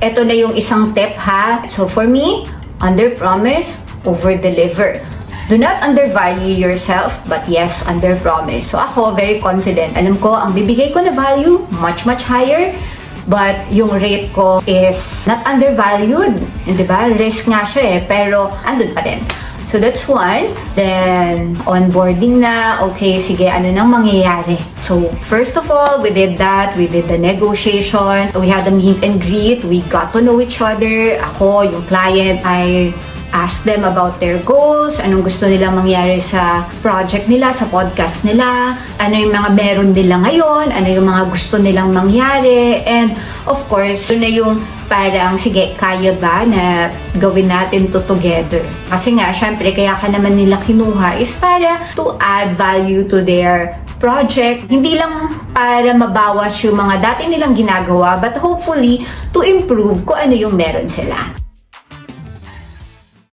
Ito na yung isang tip ha. So for me, under-promise, over-deliver. Do not undervalue yourself, but yes, under-promise. So ako, very confident. Alam ko, ang bibigay ko na value, much higher. But yung rate ko is not undervalued. Diba? Risk nga siya pero andun pa rin. So that's one. Then, onboarding na. Okay, sige, ano nang mangyayari? So, first of all, we did that. We did the negotiation. We had a meet and greet. We got to know each other. Ako, yung client, I ask them about their goals, anong gusto nila mangyari sa project nila, sa podcast nila, ano yung mga meron nila ngayon, ano yung mga gusto nilang mangyari, and of course, yun na yung parang, sige, kaya ba na gawin natin to together? Kasi nga, syempre, kaya ka naman nila kinuha is para to add value to their project. Hindi lang para mabawas yung mga dati nilang ginagawa, but hopefully, to improve kung ano yung meron sila.